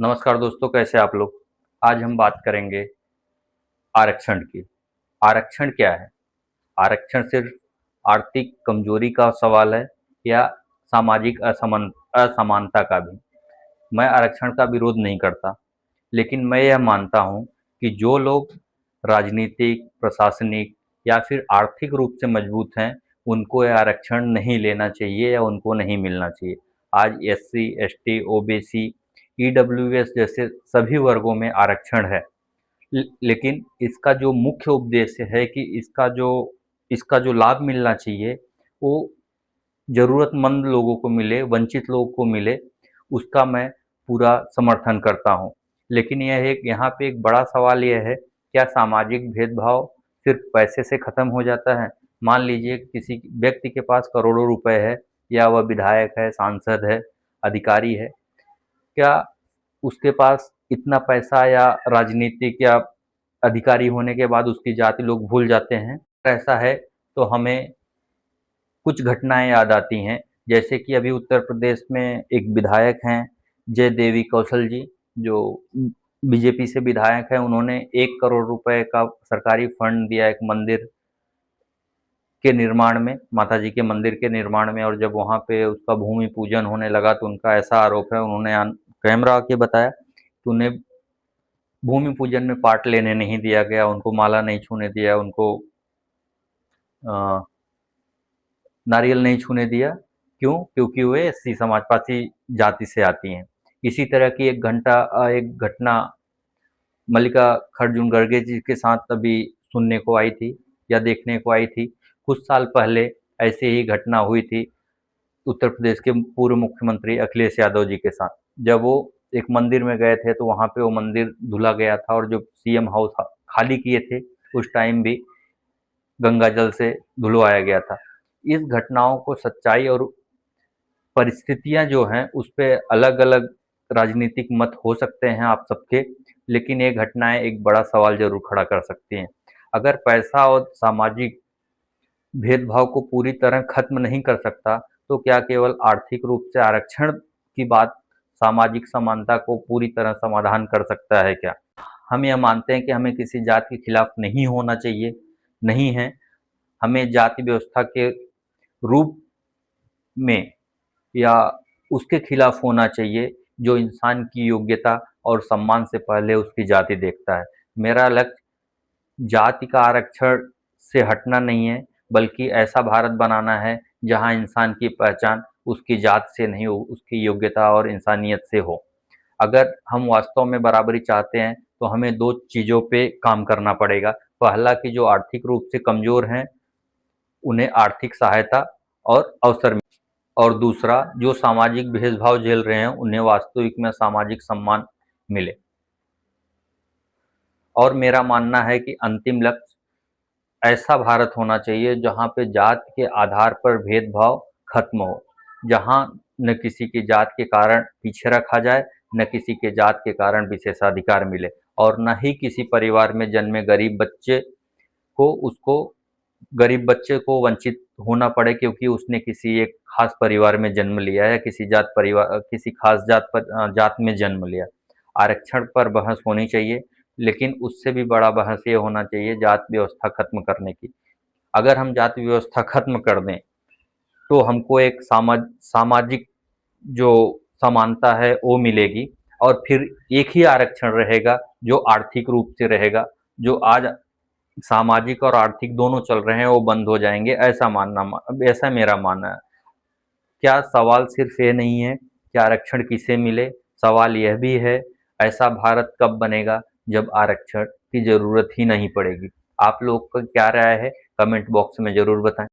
नमस्कार दोस्तों, कैसे आप लोग। आज हम बात करेंगे आरक्षण की। आरक्षण क्या है? आरक्षण सिर्फ आर्थिक कमजोरी का सवाल है या सामाजिक असमानता का भी? मैं आरक्षण का विरोध नहीं करता, लेकिन मैं यह मानता हूँ कि जो लोग राजनीतिक, प्रशासनिक या फिर आर्थिक रूप से मजबूत हैं, उनको यह आरक्षण नहीं लेना चाहिए या उनको नहीं मिलना चाहिए। आज एससी, एसटी, ओबीसी, ईडब्ल्यूएस जैसे सभी वर्गों में आरक्षण है। लेकिन इसका जो मुख्य उद्देश्य है कि इसका जो लाभ मिलना चाहिए, वो ज़रूरतमंद लोगों को मिले, वंचित लोगों को मिले, उसका मैं पूरा समर्थन करता हूँ। लेकिन यह एक यहाँ पे एक बड़ा सवाल यह है, क्या सामाजिक भेदभाव सिर्फ पैसे से खत्म हो जाता है? मान लीजिए किसी व्यक्ति के पास करोड़ों रुपए है, या वह विधायक है, सांसद है, अधिकारी है, क्या उसके पास इतना पैसा या राजनीतिक या अधिकारी होने के बाद उसकी जाति लोग भूल जाते हैं? ऐसा है तो हमें कुछ घटनाएं याद आती हैं। जैसे कि अभी उत्तर प्रदेश में एक विधायक हैं, जय देवी कौशल जी, जो बीजेपी से विधायक हैं। उन्होंने 1 करोड़ रुपए का सरकारी फंड दिया एक मंदिर के निर्माण में, माता जी के मंदिर के निर्माण में। और जब वहाँ पे उसका भूमि पूजन होने लगा तो उनका ऐसा आरोप है, उन्होंने कैमरा आके बताया कि उन्हें भूमि पूजन में पार्ट लेने नहीं दिया गया, उनको माला नहीं छूने दिया, उनको अ, नारियल नहीं छूने दिया। क्यों? क्योंकि वे एससी समाज, पासी जाति से आती हैं। इसी तरह की एक घटना मल्लिका खरजून गर्गे जी के साथ अभी सुनने को आई थी या देखने को आई थी। कुछ साल पहले ऐसे ही घटना हुई थी उत्तर प्रदेश के पूर्व मुख्यमंत्री अखिलेश यादव जी के साथ। जब वो एक मंदिर में गए थे तो वहाँ पे वो मंदिर धुला गया था, और जो सीएम हाउस खाली किए थे उस टाइम भी गंगा जल से धुलवाया गया था। इस घटनाओं को सच्चाई और परिस्थितियां जो हैं उस पे अलग-अलग राजनीतिक मत हो सकते हैं आप सबके, लेकिन ये घटनाएं एक बड़ा सवाल जरूर खड़ा कर सकती हैं। अगर पैसा और सामाजिक भेदभाव को पूरी तरह खत्म नहीं कर सकता, तो क्या केवल आर्थिक रूप से आरक्षण की बात सामाजिक समानता को पूरी तरह समाधान कर सकता है क्या? हम यह मानते हैं कि हमें किसी जात के खिलाफ नहीं होना चाहिए, नहीं है। हमें जाति व्यवस्था के रूप में या उसके खिलाफ होना चाहिए जो इंसान की योग्यता और सम्मान से पहले उसकी जाति देखता है। मेरा लक्ष्य जाति का आरक्षण से हटना नहीं है, बल्कि ऐसा भारत बनाना है जहां इंसान की पहचान उसकी जात से नहीं हो, उसकी योग्यता और इंसानियत से हो। अगर हम वास्तव में बराबरी चाहते हैं तो हमें दो चीज़ों पे काम करना पड़ेगा। पहला कि जो आर्थिक रूप से कमज़ोर हैं, उन्हें आर्थिक सहायता और अवसर, और दूसरा जो सामाजिक भेदभाव झेल रहे हैं उन्हें वास्तविक में सामाजिक सम्मान मिले। और मेरा मानना है कि अंतिम लक्ष्य ऐसा भारत होना चाहिए जहाँ पे जात के आधार पर भेदभाव खत्म हो, जहाँ न किसी की जात के कारण पीछे रखा जाए, न किसी के जात के कारण विशेषाधिकार मिले, और न ही किसी परिवार में जन्मे गरीब बच्चे को वंचित होना पड़े क्योंकि उसने किसी एक खास परिवार में जन्म लिया या किसी खास जात में जन्म लिया। आरक्षण पर बहस होनी चाहिए, लेकिन उससे भी बड़ा बहस ये होना चाहिए जात व्यवस्था खत्म करने की। अगर हम जाति व्यवस्था खत्म कर दें तो हमको एक सामाजिक जो समानता है वो मिलेगी, और फिर एक ही आरक्षण रहेगा जो आर्थिक रूप से रहेगा। जो आज सामाजिक और आर्थिक दोनों चल रहे हैं वो बंद हो जाएंगे, ऐसा मेरा मानना है। क्या सवाल सिर्फ ये नहीं है कि आरक्षण किसे मिले, सवाल यह भी है ऐसा भारत कब बनेगा जब आरक्षण की जरूरत ही नहीं पड़ेगी। आप लोग का क्या राय है? कमेंट बॉक्स में जरूर बताएं।